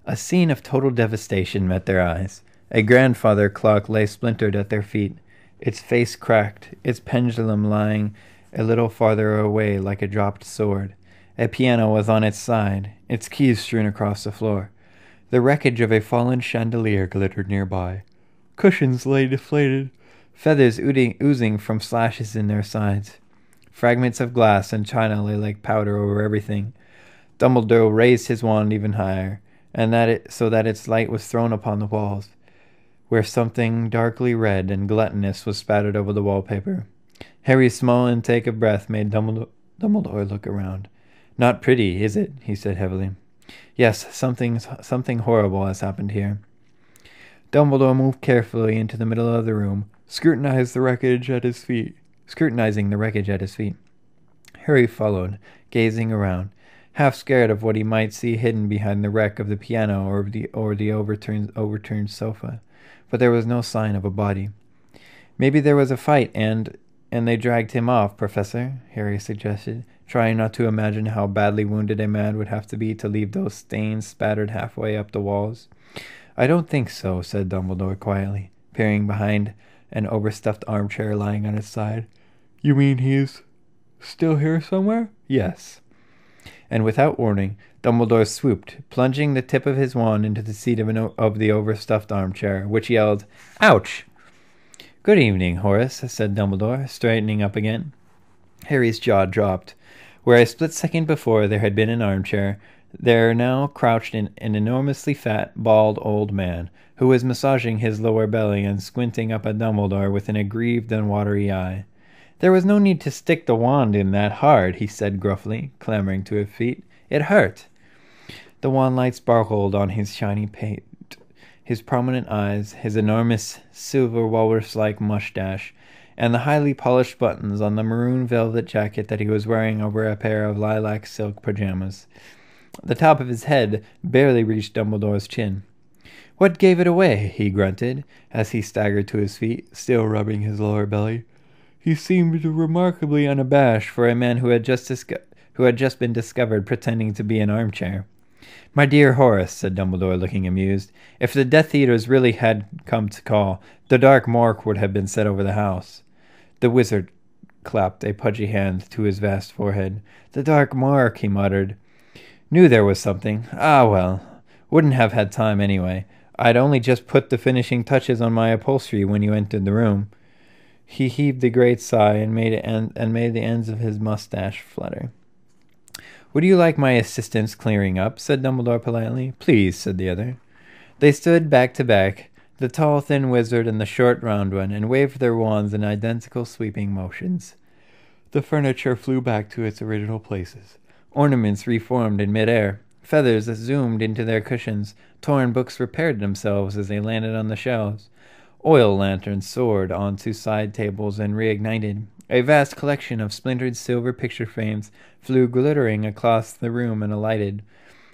A scene of total devastation met their eyes. A grandfather clock lay splintered at their feet, its face cracked, its pendulum lying a little farther away like a dropped sword. A piano was on its side, its keys strewn across the floor. The wreckage of a fallen chandelier glittered nearby. Cushions lay deflated, feathers oozing from slashes in their sides. Fragments of glass and china lay like powder over everything. Dumbledore raised his wand even higher, so that its light was thrown upon the walls, where something darkly red and gluttonous was spattered over the wallpaper. Harry's small intake of breath made Dumbledore look around. "Not pretty, is it?" he said heavily. "Yes, something horrible has happened here." Dumbledore moved carefully into the middle of the room, scrutinizing the wreckage at his feet. Harry followed, gazing around, half scared of what he might see hidden behind the wreck of the piano or the overturned sofa. But there was no sign of a body. "Maybe there was a fight and they dragged him off, Professor," Harry suggested, trying not to imagine how badly wounded a man would have to be to leave those stains spattered halfway up the walls. "I don't think so," said Dumbledore quietly, peering behind an overstuffed armchair lying on his side. "You mean he's still here somewhere?" "Yes." And without warning, Dumbledore swooped, plunging the tip of his wand into the seat of the overstuffed armchair, which yelled, "Ouch!" "Good evening, Horace," said Dumbledore, straightening up again. Harry's jaw dropped. Where a split second before there had been an armchair, there now crouched an enormously fat, bald old man, who was massaging his lower belly and squinting up at Dumbledore with an aggrieved and watery eye. "There was no need to stick the wand in that hard," he said gruffly, clambering to his feet. "It hurt." The wand light sparkled on his shiny pate. His prominent eyes, his enormous silver walrus-like mustache, and the highly polished buttons on the maroon velvet jacket that he was wearing over a pair of lilac silk pajamas. The top of his head barely reached Dumbledore's chin. "What gave it away?" he grunted, as he staggered to his feet, still rubbing his lower belly. He seemed remarkably unabashed for a man who had just been discovered pretending to be an armchair. "My dear Horace," said Dumbledore, looking amused, "if the Death Eaters really had come to call, the dark mark would have been set over the house." The wizard clapped a pudgy hand to his vast forehead. "The dark mark," he muttered. "Knew there was something. Ah, well. Wouldn't have had time anyway. I'd only just put the finishing touches on my upholstery when you entered the room." He heaved a great sigh and made the ends of his mustache flutter. "Would you like my assistance clearing up?" said Dumbledore politely. "Please," said the other. They stood back to back, the tall, thin wizard and the short, round one, and waved their wands in identical sweeping motions. The furniture flew back to its original places. Ornaments reformed in mid-air. Feathers zoomed into their cushions. Torn books repaired themselves as they landed on the shelves. Oil lanterns soared onto side tables and reignited. A vast collection of splintered silver picture frames flew glittering across the room and alighted,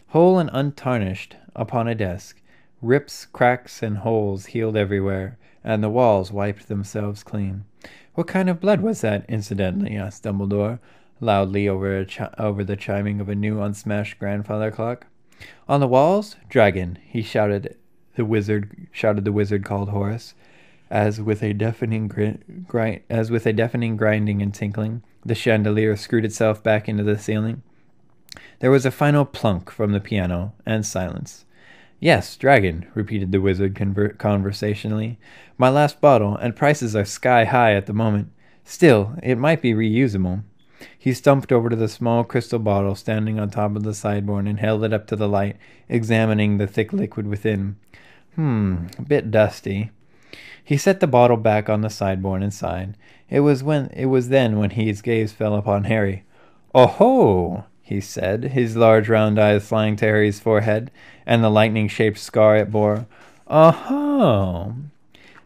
whole and untarnished, upon a desk. Rips, cracks, and holes healed everywhere, and the walls wiped themselves clean. "What kind of blood was that, incidentally?" asked Dumbledore, loudly over the chiming of a new unsmashed grandfather clock. "On the walls? Dragon," he shouted. The wizard called Horace, as with a deafening grinding and tinkling, the chandelier screwed itself back into the ceiling. There was a final plunk from the piano, and silence. "Yes, dragon," repeated the wizard conversationally. "My last bottle, and prices are sky-high at the moment. Still, it might be reusable." He stumped over to the small crystal bottle standing on top of the sideboard and held it up to the light, examining the thick liquid within. A bit dusty." He set the bottle back on the sideboard and sighed. It was then when his gaze fell upon Harry. "Oh-ho!" he said, his large round eyes flying to Harry's forehead, and the lightning-shaped scar it bore. "Oh-ho!"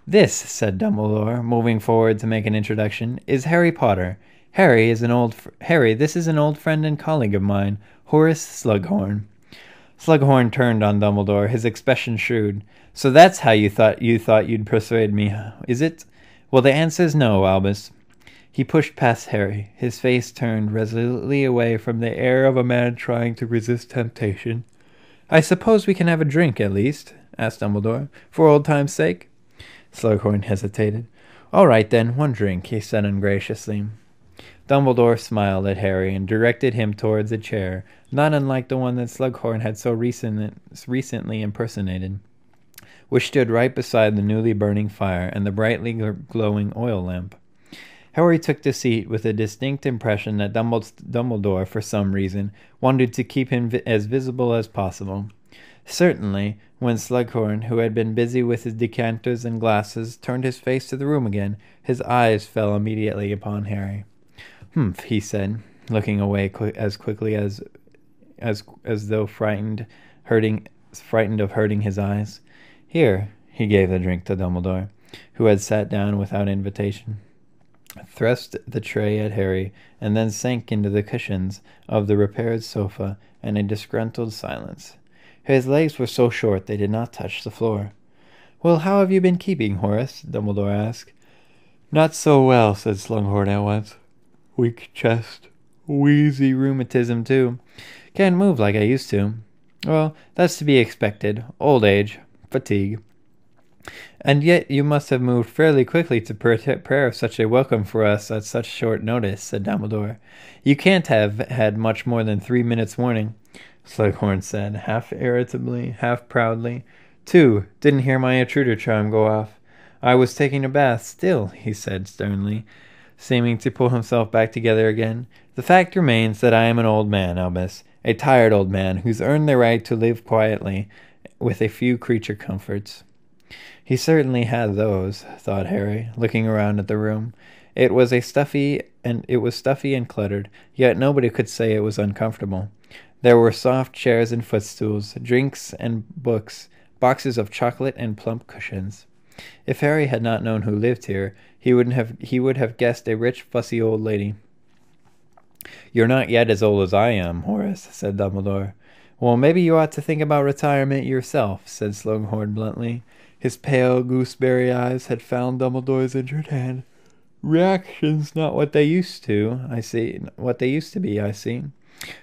"This," said Dumbledore, moving forward to make an introduction, "is Harry Potter. Harry, this is an old friend and colleague of mine, Horace Slughorn." Slughorn turned on Dumbledore, his expression shrewd. "So that's how you thought you'd persuade me, is it? Well, the answer's no, Albus." He pushed past Harry, his face turned resolutely away from the air of a man trying to resist temptation, I suppose we can have a drink, at least, asked Dumbledore, for old time's sake. Slughorn hesitated. All right, then, one drink, he said ungraciously. Dumbledore smiled at Harry and directed him towards a chair, not unlike the one that Slughorn had so recently impersonated, which stood right beside the newly burning fire and the brightly glowing oil lamp. Harry took the seat with a distinct impression that Dumbledore, for some reason, wanted to keep him as visible as possible. Certainly, when Slughorn, who had been busy with his decanters and glasses, turned his face to the room again, his eyes fell immediately upon Harry. "Humph," he said, looking away as quickly as though frightened of hurting his eyes. "Here," he gave the drink to Dumbledore, who had sat down without invitation, thrust the tray at Harry, and then sank into the cushions of the repaired sofa in a disgruntled silence. His legs were so short they did not touch the floor. "Well, how have you been keeping, Horace?" Dumbledore asked. "Not so well," said Slughorn at once. "Weak chest. Wheezy rheumatism, too. Can't move like I used to. Well, that's to be expected. Old age. Fatigue." "And yet you must have moved fairly quickly to prepare such a welcome for us at such short notice," said Dumbledore. "You can't have had much more than 3 minutes' warning," Slughorn said, half irritably, half proudly. "2. Didn't hear my intruder charm go off. I was taking a bath still," he said sternly, seeming to pull himself back together again. "The fact remains that I am an old man, Albus, a tired old man who's earned the right to live quietly with a few creature comforts." He certainly had those, thought Harry, looking around at the room. It was stuffy and cluttered, yet nobody could say it was uncomfortable. There were soft chairs and footstools, drinks and books, boxes of chocolate and plump cushions. If Harry had not known who lived here, he would have guessed a rich, fussy old lady. "You're not yet as old as I am, Horace," said Dumbledore. "Well, maybe you ought to think about retirement yourself," said Slughorn bluntly. His pale gooseberry eyes had found Dumbledore's injured hand. "Reactions not what they used to, I see.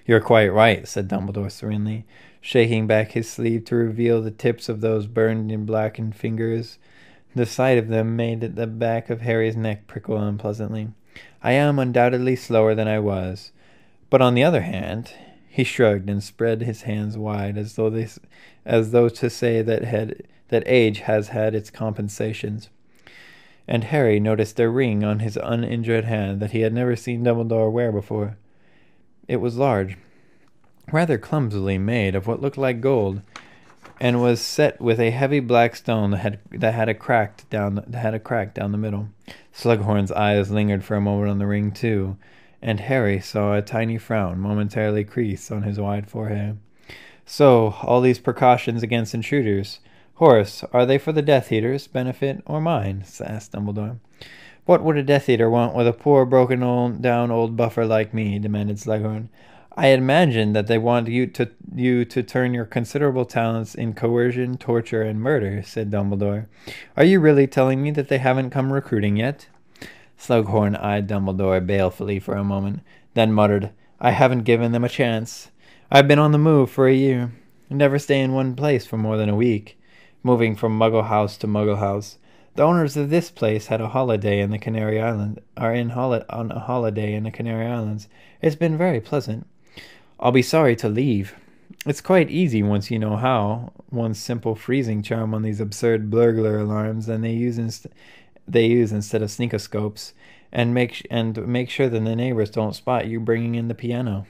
"You're quite right," said Dumbledore serenely, shaking back his sleeve to reveal the tips of those burned and blackened fingers. The sight of them made the back of Harry's neck prickle unpleasantly. "I am undoubtedly slower than I was. But on the other hand," he shrugged and spread his hands wide as though to say that age has had its compensations. And Harry noticed a ring on his uninjured hand that he had never seen Dumbledore wear before. It was large, rather clumsily made of what looked like gold, and was set with a heavy black stone that had a crack down the middle. Slughorn's eyes lingered for a moment on the ring too, and Harry saw a tiny frown momentarily crease on his wide forehead. "So, all these precautions against intruders. Horace, are they for the Death Eater's benefit or mine?" asked Dumbledore. "What would a Death Eater want with a poor, broken-down old buffer like me?" demanded Slughorn. "I imagine that they want you to turn your considerable talents in coercion, torture, and murder," said Dumbledore. "Are you really telling me that they haven't come recruiting yet?" Slughorn eyed Dumbledore balefully for a moment, then muttered, "I haven't given them a chance. I've been on the move for a year, never stay in one place for more than a week, moving from Muggle house to Muggle house. The owners of this place had a holiday in the Canary Islands. On a holiday in the Canary Islands. It's been very pleasant. I'll be sorry to leave. It's quite easy once you know how. One simple freezing charm on these absurd burglar alarms, and they use instead of sneakoscopes, and make sure that the neighbors don't spot you bringing in the piano."